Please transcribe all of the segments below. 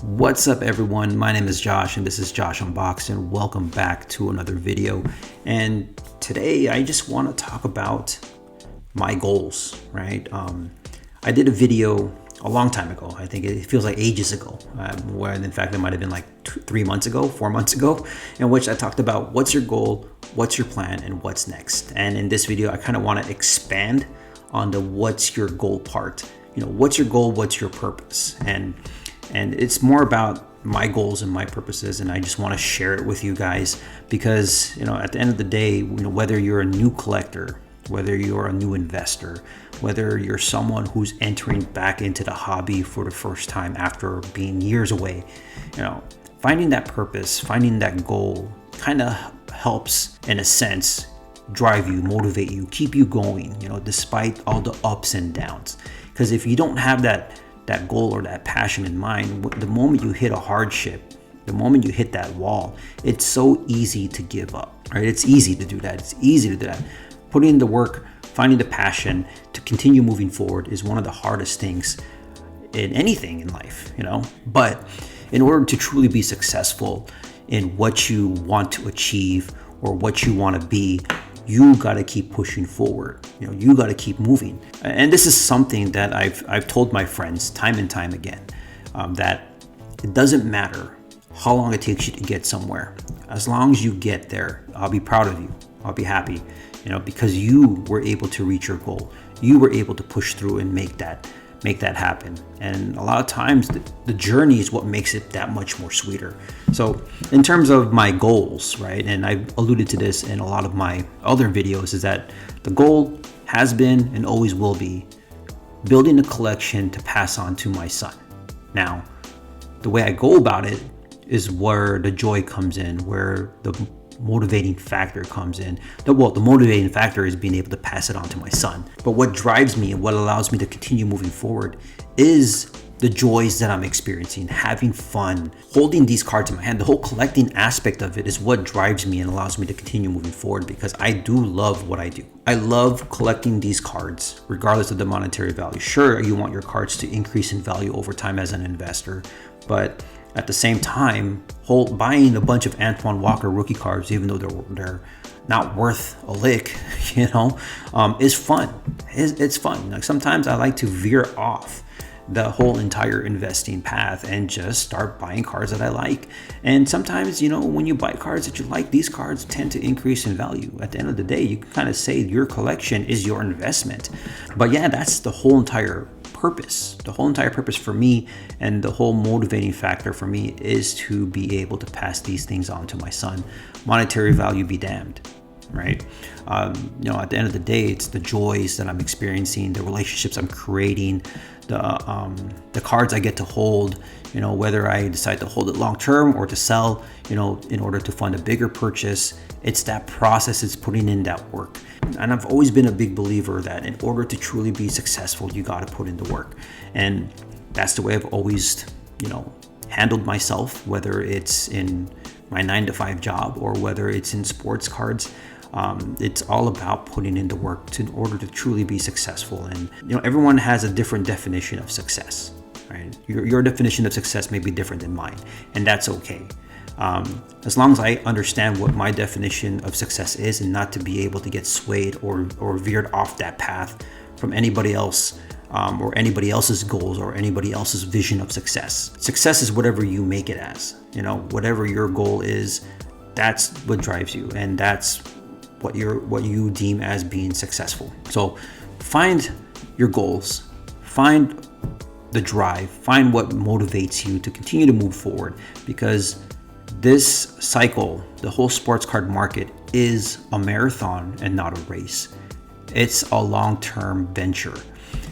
What's up, everyone? My name is Josh and this is Josh Unboxed, and welcome back to another video. And today I just want to talk about my goals, right? I did a video a long time ago. I think it feels like ages ago, where in fact it might have been like 3 months ago, 4 months ago, in which I talked about what's your goal, what's your plan, and what's next. And in this video, I kind of want to expand on the what's your goal part. You know, what's your goal, what's your purpose? And it's more about my goals and my purposes, and I just want to share it with you guys because, you know, at the end of the day, you know, whether you're a new collector, whether you're a new investor, whether you're someone who's entering back into the hobby for the first time after being years away, you know, finding that purpose, finding that goal kind of helps, in a sense, drive you, motivate you, keep you going, you know, despite all the ups and downs. Because if you don't have that goal or that passion in mind, the moment you hit a hardship, the moment you hit that wall, it's so easy to give up, right? It's easy to do that. It's easy to do that. Putting in the work, finding the passion to continue moving forward is one of the hardest things in anything in life, you know? But in order to truly be successful in what you want to achieve or what you want to be, you got to keep pushing forward. You know, you got to keep moving. And this is something that I've told my friends time and time again, that it doesn't matter how long it takes you to get somewhere. As long as you get there, I'll be proud of you. I'll be happy, you know, because you were able to reach your goal. You were able to push through and make that happen. And a lot of times the journey is what makes it that much more sweeter. So in terms of my goals, right, and I've alluded to this in a lot of my other videos, is that the goal has been and always will be building a collection to pass on to my son. Now, the way I go about it is where the joy comes in, where the motivating factor comes in. The motivating factor is being able to pass it on to my son. But what drives me and what allows me to continue moving forward is the joys that I'm experiencing, having fun, holding these cards in my hand. The whole collecting aspect of it is what drives me and allows me to continue moving forward, because I do love what I do. I love collecting these cards, regardless of the monetary value. Sure, you want your cards to increase in value over time as an investor, but at the same time, buying a bunch of Antoine Walker rookie cards, even though they're not worth a lick, you know, is fun. It's fun. Like, sometimes I like to veer off the whole entire investing path and just start buying cards that I like. And sometimes, you know, when you buy cards that you like, these cards tend to increase in value. At the end of the day, you can kind of say your collection is your investment. But yeah, that's the whole entire purpose. The whole entire purpose for me, and the whole motivating factor for me, is to be able to pass these things on to my son. Monetary value be damned, right? You know, at the end of the day, it's the joys that I'm experiencing, the relationships I'm creating, the cards I get to hold, you know, whether I decide to hold it long term or to sell, you know, in order to fund a bigger purchase. It's that process, it's putting in that work. And I've always been a big believer that in order to truly be successful, you got to put in the work. And that's the way I've always, you know, handled myself, whether it's in my 9-to-5 job or whether it's in sports cards. It's all about putting in the work in order to truly be successful. And, you know, everyone has a different definition of success, right? Your definition of success may be different than mine, and that's okay. As long as I understand what my definition of success is, and not to be able to get swayed or veered off that path from anybody else, or anybody else's goals or anybody else's vision of success. Success is whatever you make it as, you know, whatever your goal is, that's what drives you, and that's what you deem as being successful. So find your goals, find the drive, find what motivates you to continue to move forward, because this cycle, the whole sports card market, is a marathon and not a race. It's a long-term venture.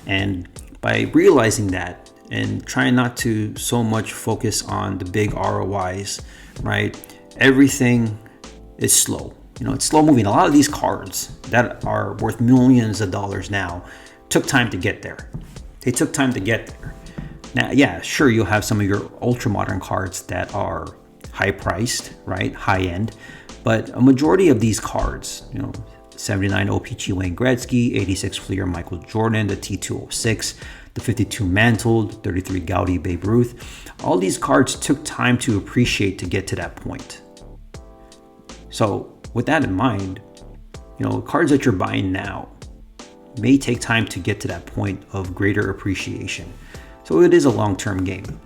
And by realizing that and trying not to so much focus on the big ROIs, right? Everything is slow. You know, it's slow moving. A lot of these cards that are worth millions of dollars now took time to get there. They took time to get there. Now, yeah, sure, you'll have some of your ultra modern cards that are high priced, right? High end. But a majority of these cards, you know, 79 OPC Wayne Gretzky, 86 Fleer Michael Jordan, the T206, the 52 Mantle, the 33 Gaudi Babe Ruth. All these cards took time to appreciate to get to that point. So with that in mind, cards that you're buying now may take time to get to that point of greater appreciation. So it is a long-term game.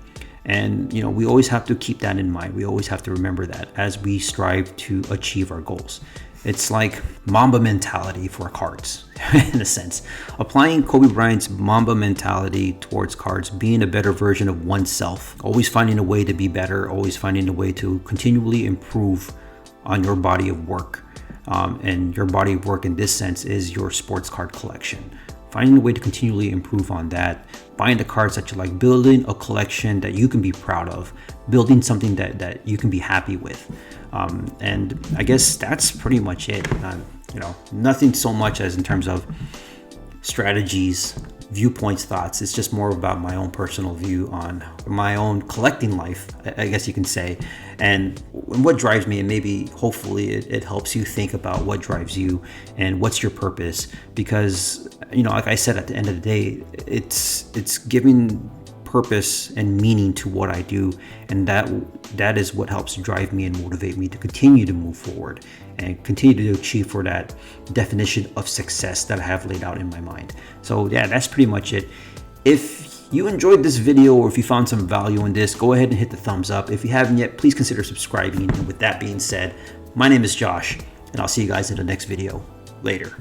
And, we always have to keep that in mind. We always have to remember that as we strive to achieve our goals. It's like Mamba mentality for cards, in a sense. Applying Kobe Bryant's Mamba mentality towards cards, being a better version of oneself, always finding a way to be better, always finding a way to continually improve on your body of work. And your body of work in this sense is your sports card collection. Finding a way to continually improve on that, buying the cards that you like, building a collection that you can be proud of, building something that you can be happy with. And I guess that's pretty much it. Nothing so much as in terms of strategies, viewpoints, thoughts. It's just more about my own personal view on my own collecting life, I guess you can say, and what drives me. And maybe hopefully it helps you think about what drives you and what's your purpose, because like I said, at the end of the day, it's giving purpose and meaning to what I do, and that is what helps drive me and motivate me to continue to move forward and continue to achieve for that definition of success that I have laid out in my mind. So yeah, that's pretty much it. If you enjoyed this video, or if you found some value in this, go ahead and hit the thumbs up. If you haven't yet, please consider subscribing. And with that being said, my name is Josh, and I'll see you guys in the next video. Later.